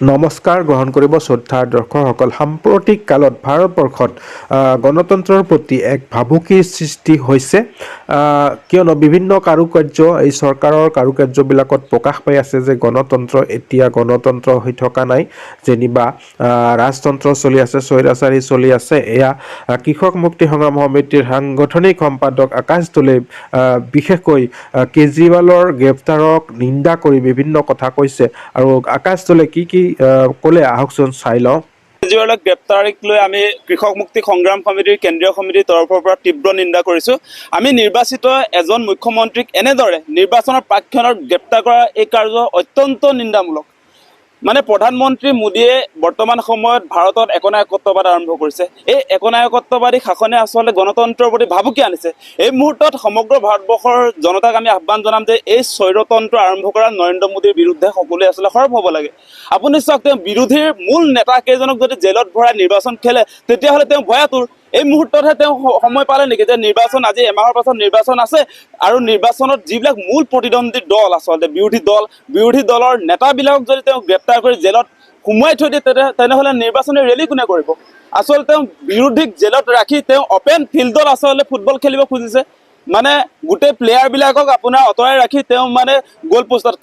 নমস্কাৰ গ্ৰহণ কৰিব শ্ৰদ্ধাৰ দৰ্শকসকল। সাম্প্ৰতিক কালত ভাৰতবৰ্ষত গণতন্ত্ৰৰ প্ৰতি এক ভাবুকিৰ সৃষ্টি হৈছে, কিয়নো বিভিন্ন কাৰুকাৰ্য এই চৰকাৰৰ কাৰুকাৰ্যবিলাকত প্ৰকাশ পাই আছে যে গণতন্ত্ৰ এতিয়া গণতন্ত্ৰ হৈ থকা নাই, যেনিবা ৰাজতন্ত্ৰ চলি আছে, স্বৈৰাচাৰী চলি আছে। এয়া কৃষক মুক্তি সংগ্ৰাম সমিতিৰ সাংগঠনিক সম্পাদক আকাশ দোলে বিশেষকৈ কেজৰিৱালৰ গ্ৰেপ্তাৰক নিন্দা কৰি বিভিন্ন কথা কৈছে। আৰু আকাশ দোলে কি ক'লে আহকচোন চাই লওঁ। কেজৰিৱালক গ্ৰেপ্তাৰীক লৈ আমি কৃষক মুক্তি সংগ্ৰাম সমিতিৰ কেন্দ্ৰীয় সমিতিৰ তৰফৰ পৰা তীব্ৰ নিন্দা কৰিছোঁ। আমি নিৰ্বাচিত এজন মুখ্যমন্ত্ৰীক এনেদৰে নিৰ্বাচনৰ প্ৰাক্ষণত গ্ৰেপ্তাৰ কৰা এই কাৰ্য অত্যন্ত নিন্দামূলক। মানে প্ৰধানমন্ত্ৰী মোদীয়ে বৰ্তমান সময়ত ভাৰতত একনায়কত্ববাদ আৰম্ভ কৰিছে। এই একনায়কত্ববাদী শাসনে আচলতে গণতন্ত্ৰৰ প্ৰতি ভাবুকি আনিছে। এই মুহূৰ্তত সমগ্ৰ ভাৰতবৰ্ষৰ জনতাক আমি আহ্বান জনাম যে এই স্বৈৰতন্ত্ৰ আৰম্ভ কৰা নৰেন্দ্ৰ মোদীৰ বিৰুদ্ধে সকলোৱে আচলতে সৰব হ'ব লাগে। আপুনি চাওক, তেওঁ বিৰোধীৰ মূল নেতা কেইজনক যদি জেলত ভৰাই নিৰ্বাচন খেলে তেতিয়াহ'লে তেওঁ ভয়াতুৰ। এই মুহূৰ্ততহে তেওঁ সময় পালে নেকি যে নিৰ্বাচন, আজি এমাহৰ পাছত নিৰ্বাচন আছে আৰু নিৰ্বাচনত যিবিলাক মূল প্ৰতিদ্বন্দ্বী দল আচলতে বিৰোধী দলৰ নেতাবিলাকক যদি তেওঁ গ্ৰেপ্তাৰ কৰি জেলত সোমোৱাই থৈ দিয়ে তেনেহ'লে নিৰ্বাচনী ৰেলী কোনে কৰিব? আচলতে তেওঁ বিৰোধীক জেলত ৰাখি তেওঁ অপেন ফিল্ডত আচলতে ফুটবল খেলিব খুজিছে। মানে গোটেই প্লেয়াৰবিলাকক আপোনাৰ আঁতৰাই ৰাখি তেওঁ মানে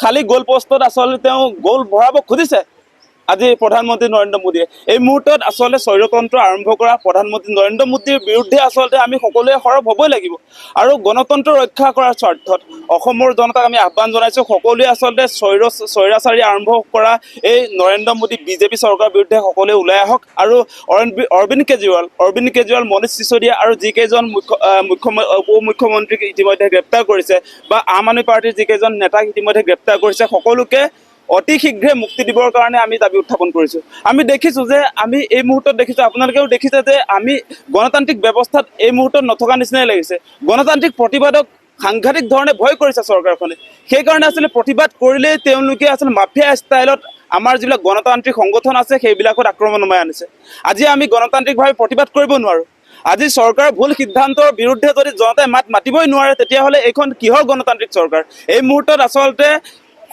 খালী গ'ল পষ্টত আচলতে তেওঁ গ'ল ভৰাব খুজিছে আজি প্ৰধানমন্ত্ৰী নৰেন্দ্ৰ মোদীয়ে। এই মুহূৰ্তত আচলতে স্বৈৰতন্ত্ৰ আৰম্ভ কৰা প্ৰধানমন্ত্ৰী নৰেন্দ্ৰ মোদীৰ বিৰুদ্ধে আচলতে আমি সকলোৱে সৰব হ'বই লাগিব। আৰু গণতন্ত্ৰ ৰক্ষা কৰাৰ স্বাৰ্থত অসমৰ জনতাক আমি আহ্বান জনাইছোঁ, সকলোৱে আচলতে স্বৈৰাচাৰী আৰম্ভ কৰা এই নৰেন্দ্ৰ মোদী বিজেপি চৰকাৰৰ বিৰুদ্ধে সকলোৱে ওলাই আহক। আৰু অৰবিন্দ কেজৰিৱাল, মনীষ চিচোদিয়া আৰু যিকেইজন উপ মুখ্যমন্ত্ৰীক ইতিমধ্যে গ্ৰেপ্তাৰ কৰিছে বা আম আদমি পাৰ্টীৰ যিকেইজন নেতাক ইতিমধ্যে গ্ৰেপ্তাৰ কৰিছে, সকলোকে অতি শীঘ্ৰে মুক্তি দিবৰ কাৰণে আমি দাবী উত্থাপন কৰিছোঁ। আমি দেখিছোঁ যে এই মুহূৰ্তত দেখিছোঁ, আপোনালোকেও দেখিছে যে আমি গণতান্ত্ৰিক ব্যৱস্থাত এই মুহূৰ্তত নথকা নিচিনাই লাগিছে। গণতান্ত্ৰিক প্ৰতিবাদক সাংঘাতিক ধৰণে ভয় কৰিছে চৰকাৰখনে। সেইকাৰণে আচলতে প্ৰতিবাদ কৰিলেই তেওঁলোকে আচলতে মাফিয়া ষ্টাইলত আমাৰ যিবিলাক গণতান্ত্ৰিক সংগঠন আছে সেইবিলাকত আক্ৰমণ নমাই আনিছে। আজি আমি গণতান্ত্ৰিকভাৱে প্ৰতিবাদ কৰিব নোৱাৰোঁ। আজি চৰকাৰৰ ভুল সিদ্ধান্তৰ বিৰুদ্ধে যদি জনতাই মাত মাতিবই নোৱাৰে তেতিয়াহ'লে এইখন কিহৰ গণতান্ত্ৰিক চৰকাৰ? এই মুহূৰ্তত আচলতে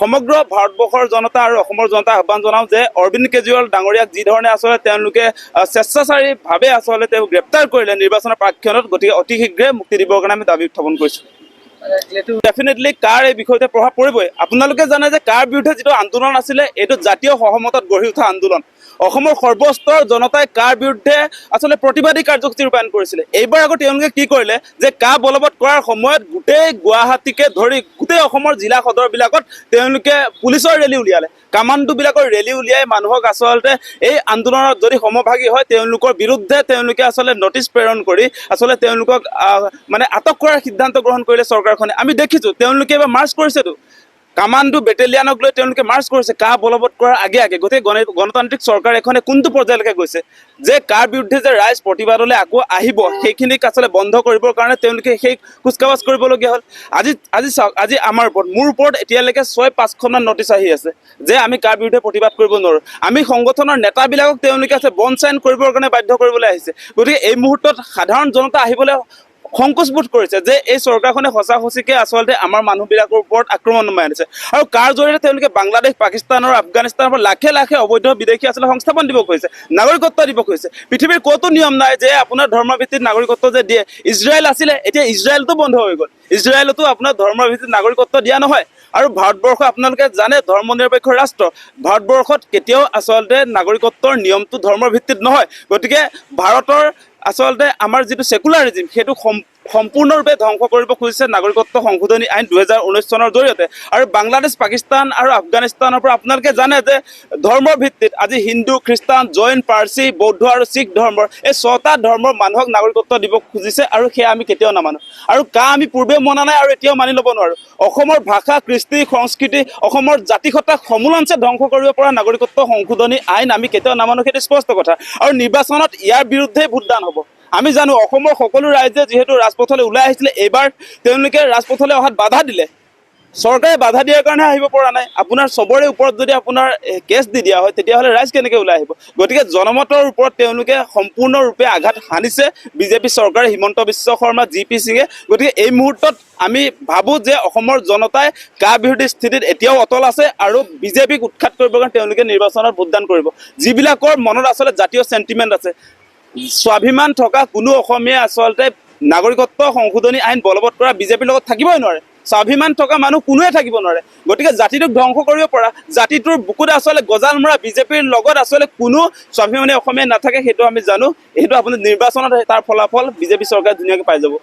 সমগ্ৰ ভাৰতবৰ্ষৰ জনতা আৰু অসমৰ জনতাক আহ্বান জনাওঁ যে অৰবিন্দ কেজৰিৱাল ডাঙৰীয়াক যিধৰণে আচলতে তেওঁলোকে স্বেচ্ছাচাৰীভাৱে আচলতে তেওঁ গ্ৰেপ্তাৰ কৰিলে নিৰ্বাচনৰ প্ৰাক্ষণত, গতিকে অতি শীঘ্ৰে মুক্তি দিবৰ কাৰণে আমি দাবী উত্থাপন কৰিছোঁ। ডেফিনেটলি কাৰ এই বিষয়তে প্ৰভাৱ পৰিবই। আপোনালোকে জানে যে কাৰ বিৰুদ্ধে যিটো আন্দোলন আছিলে এইটো জাতীয় সহমতত গঢ়ি উঠা আন্দোলন। অসমৰ সৰ্বস্তৰ জনতাই কাৰ বিৰুদ্ধে আচলতে প্ৰতিবাদী কাৰ্যসূচী ৰূপায়ণ কৰিছিলে। এইবাৰ আকৌ তেওঁলোকে কি কৰিলে যে কা বলবৎ কৰাৰ সময়ত গোটেই গুৱাহাটীকে ধৰি গোটেই অসমৰ জিলা সদৰবিলাকত তেওঁলোকে পুলিচৰ ৰেলী উলিয়ালে, কামাণ্ডোবিলাকৰ ৰেলী উলিয়াই মানুহক আচলতে এই আন্দোলনত যদি সমভাগী হয় তেওঁলোকৰ বিৰুদ্ধে তেওঁলোকে আচলতে নটিচ প্ৰেৰণ কৰি আচলতে তেওঁলোকক মানে আটক কৰাৰ সিদ্ধান্ত গ্ৰহণ কৰিলে চৰকাৰখনে। আমি দেখিছোঁ তেওঁলোকে এবাৰ মাৰ্চ কৰিছেতো, কামাণ্ডো বেটেলিয়ানক লৈ তেওঁলোকে মাৰ্চ কৰিছে কা বলবৎ কৰাৰ আগে গোটেই গণতান্ত্ৰিক চৰকাৰ এখনে কোনটো পৰ্যায়লৈকে গৈছে যে কাৰ বিৰুদ্ধে যে ৰাইজ প্ৰতিবাদলৈ আকৌ আহিব সেইখিনিক আচলতে বন্ধ কৰিবৰ কাৰণে তেওঁলোকে সেই কুচকাৱাজ কৰিবলগীয়া হ'ল। আজি চাওক, আজি আমাৰ ওপৰত, মোৰ ওপৰত এতিয়ালৈকে 6-5খনমান নটিচ আহি আছে যে আমি কাৰ বিৰুদ্ধে প্ৰতিবাদ কৰিব নোৱাৰোঁ। আমি সংগঠনৰ নেতাবিলাকক তেওঁলোকে আছে বন চাইন কৰিবৰ কাৰণে বাধ্য কৰিবলৈ আহিছে। গতিকে এই মুহূৰ্তত সাধাৰণ জনতা আহিবলৈ সংকোচবোধ কৰিছে যে এই চৰকাৰখনে সঁচাকৈ আচলতে আমাৰ মানুহবিলাকৰ ওপৰত আক্ৰমণ নমাই আনিছে। আৰু কাৰ জৰিয়তে তেওঁলোকে বাংলাদেশ, পাকিস্তান আৰু আফগানিস্তানৰ পৰা লাখে অবৈধ বিদেশী আচলতে সংস্থাপন দিব খুজিছে, নাগৰিকত্ব দিব খুজিছে। পৃথিৱীৰ ক'তো নিয়ম নাই যে আপোনাৰ ধৰ্মৰ ভিত্তিত নাগৰিকত্ব যে দিয়ে। ইজৰাইল আছিলে, এতিয়া ইজৰাইলতো বন্ধ হৈ গ'ল। ইজৰাইলতো আপোনাৰ ধৰ্মৰ ভিত্তিত নাগৰিকত্ব দিয়া নহয়। আৰু ভাৰতবৰ্ষ আপোনালোকে জানে ধৰ্ম নিৰপেক্ষ ৰাষ্ট্ৰ। ভাৰতবৰ্ষত কেতিয়াও আচলতে নাগৰিকত্বৰ নিয়মটো ধৰ্মৰ ভিত্তিত নহয়। গতিকে ভাৰতৰ আচলতে আমাৰ যিটো ছেকুলাৰিজিম সেইটো সম্পূৰ্ণৰূপে ধ্বংস কৰিব খুজিছে নাগৰিকত্ব সংশোধনী আইন 2019 চনৰ জৰিয়তে। আৰু বাংলাদেশ, পাকিস্তান আৰু আফগানিস্তানৰ পৰা আপোনালোকে জানে যে ধৰ্মৰ ভিত্তিত আজি হিন্দু, খ্ৰীষ্টান, জৈন, পাৰ্চী, বৌদ্ধ আৰু শিখ ধৰ্মৰ এই 6টা ধৰ্মৰ মানুহক নাগৰিকত্ব দিব খুজিছে আৰু সেয়া আমি কেতিয়াও নামানো। আৰু আমি পূৰ্বে মনা নাই আৰু এতিয়াও মানি ল'ব নোৱাৰোঁ। অসমৰ ভাষা, কৃষ্টি, সংস্কৃতি, অসমৰ জাতিসত্তাক সমূলাংশে ধ্বংস কৰিব পৰা নাগৰিকত্ব সংশোধনী আইন আমি কেতিয়াও নামানো, সেইটো স্পষ্ট কথা। আৰু নিৰ্বাচনত ইয়াৰ বিৰুদ্ধে ভোটদান হ'ব। আমি জানো অসমৰ সকলো ৰাইজে যিহেতু ৰাজপথলৈ ওলাই আহিছিলে, এইবাৰ তেওঁলোকে ৰাজপথলৈ অহাত বাধা দিলে। চৰকাৰে বাধা দিয়াৰ কাৰণে আহিব পৰা নাই। আপোনাৰ চবৰে ওপৰত যদি আপোনাৰ কেছ দি দিয়া হয় তেতিয়াহ'লে ৰাইজ কেনেকৈ ওলাই আহিব? গতিকে জনমতৰ ওপৰত তেওঁলোকে সম্পূৰ্ণৰূপে আঘাত সানিছে বিজেপি চৰকাৰে, হিমন্ত বিশ্ব শৰ্মা, জি পি সিঙে। গতিকে এই মুহূৰ্তত আমি ভাবোঁ যে অসমৰ জনতাই কা বিৰোধী স্থিতিত এতিয়াও অটল আছে আৰু বিজেপিক উৎখাত কৰিবৰ কাৰণে তেওঁলোকে নিৰ্বাচনত ভোটদান কৰিব। যিবিলাকৰ মনত আচলতে জাতীয় চেণ্টিমেণ্ট আছে, স্বাভিমান থকা কোনো অসমীয়া আচলতে নাগৰিকত্ব সংশোধনী আইন বলবৎ কৰা বিজেপিৰ লগত থাকিবই নোৱাৰে। স্বাভিমান থকা মানুহ কোনোৱে থাকিব নোৱাৰে। গতিকে জাতিটোক ধ্বংস কৰিব পৰা, জাতিটোৰ বুকুত আচলতে গজাল মৰা বিজেপিৰ লগত আচলতে কোনো স্বাভিমানী অসমীয়া নাথাকে, সেইটো আমি জানো। সেইটো আপুনি নিৰ্বাচনত তাৰ ফলাফল বিজেপি চৰকাৰে ধুনীয়াকৈ পাই যাব।